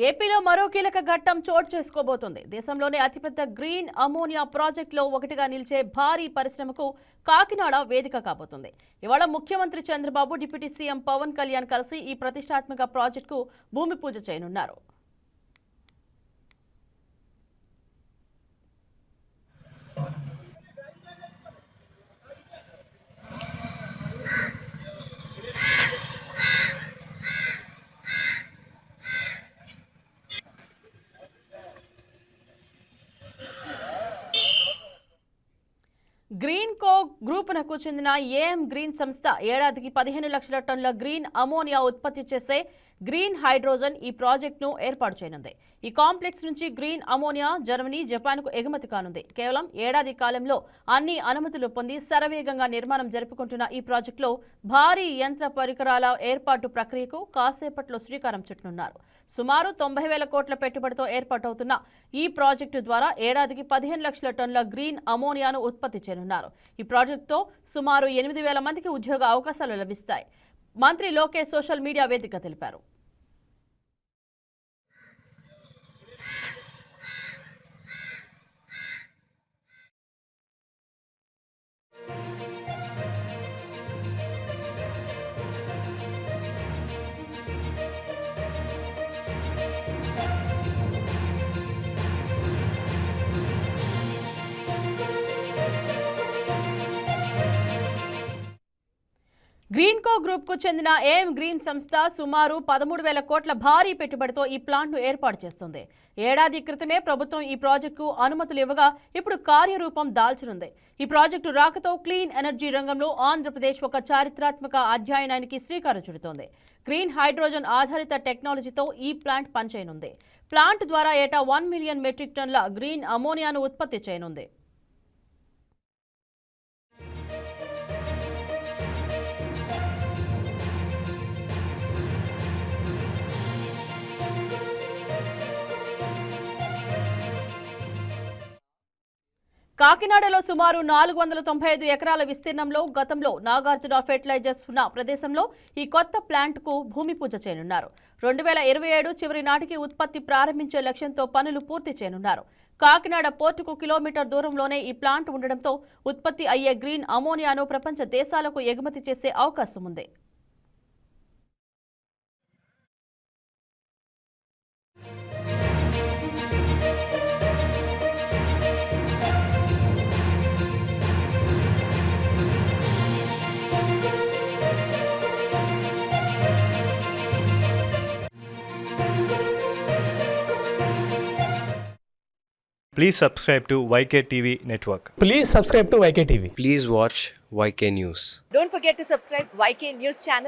ఏపీలో మరో కీలక ఘట్టం చోటు చేసుకోబోతోంది. దేశంలోనే అతిపెద్ద గ్రీన్ అమోనియా ప్రాజెక్టులో ఒకటిగా నిలిచే భారీ పరిశ్రమకు కాకినాడ వేదిక కాబోతుంది. ఇవాళ ముఖ్యమంత్రి చంద్రబాబు, డిప్యూటీ సీఎం పవన్ కళ్యాణ్ కలిసి ఈ ప్రతిష్టాత్మక ప్రాజెక్టుకు భూమి పూజ చేయనున్నారు. గ్రీన్ కో గ్రూపునకు చెందిన ఏఎం గ్రీన్ సంస్థ ఏడాదికి 15 లక్షల టన్నుల గ్రీన్ అమోనియా ఉత్పత్తి చేసే గ్రీన్ హైడ్రోజన్ ఈ ప్రాజెక్టును ఏర్పాటు చేయనుంది. ఈ కాంప్లెక్స్ నుంచి గ్రీన్ అమోనియా జర్మనీ, జపాన్కు ఎగుమతి కానుంది. కేవలం ఏడాది కాలంలో అన్ని అనుమతులు పొంది శరవేగంగా నిర్మాణం జరుపుకుంటున్న ఈ ప్రాజెక్టులో భారీ యంత్ర పరికరాల ఏర్పాటు ప్రక్రియకు కాసేపట్లో శ్రీకారం చుట్టనున్నారు. సుమారు 90,000 కోట్ల పెట్టుబడితో ఏర్పాటవుతున్న ఈ ప్రాజెక్టు ద్వారా ఏడాదికి 15 లక్షల టన్నుల గ్రీన్ అమోనియాను ఉత్పత్తి చేయనున్నారు. ఈ ప్రాజెక్టుతో సుమారు 8,000 మందికి ఉద్యోగ అవకాశాలు లభిస్తాయి. మంత్రి లోకేష్ సోషల్ మీడియా వేదిక తెలిపారు. గ్రీన్ కో గ్రూప్ కు చెందిన ఏఎం గ్రీన్ సంస్థ సుమారు 13,000 కోట్ల భారీ పెట్టుబడితో ఈ ప్లాంట్ను ఏర్పాటు చేస్తుంది. ఏడాది క్రితమే ప్రభుత్వం ఈ ప్రాజెక్టుకు అనుమతులు ఇవ్వగా ఇప్పుడు కార్యరూపం దాల్చనుంది. ఈ ప్రాజెక్టు రాకతో క్లీన్ ఎనర్జీ రంగంలో ఆంధ్రప్రదేశ్ ఒక చారిత్రాత్మక అధ్యాయానికి శ్రీకారం చుడుతోంది. గ్రీన్ హైడ్రోజన్ ఆధారిత టెక్నాలజీతో ఈ ప్లాంట్ పనిచేయనుంది. ప్లాంట్ ద్వారా ఏటా 1 మిలియన్ మెట్రిక్ టన్నుల గ్రీన్ అమోనియాను ఉత్పత్తి చేయనుంది. కాకినాడలో సుమారు 495 ఎకరాల విస్తీర్ణంలో గతంలో నాగార్జున ఫెర్టిలైజర్స్ ఉన్న ప్రదేశంలో ఈ కొత్త ప్లాంట్కు భూమి పూజ చేయనున్నారు. 2027 చివరి నాటికి ఉత్పత్తి ప్రారంభించే లక్ష్యంతో పనులు పూర్తి చేయనున్నారు. కాకినాడ పోర్టుకు కిలోమీటర్ దూరంలోనే ఈ ప్లాంట్ ఉండడంతో ఉత్పత్తి అయ్యే గ్రీన్ అమోనియాను ప్రపంచ దేశాలకు ఎగుమతి చేసే అవకాశం ఉంది. Please subscribe to YK TV Network. Please subscribe to YK TV. Please watch YK News. Don't forget to subscribe YK News channel.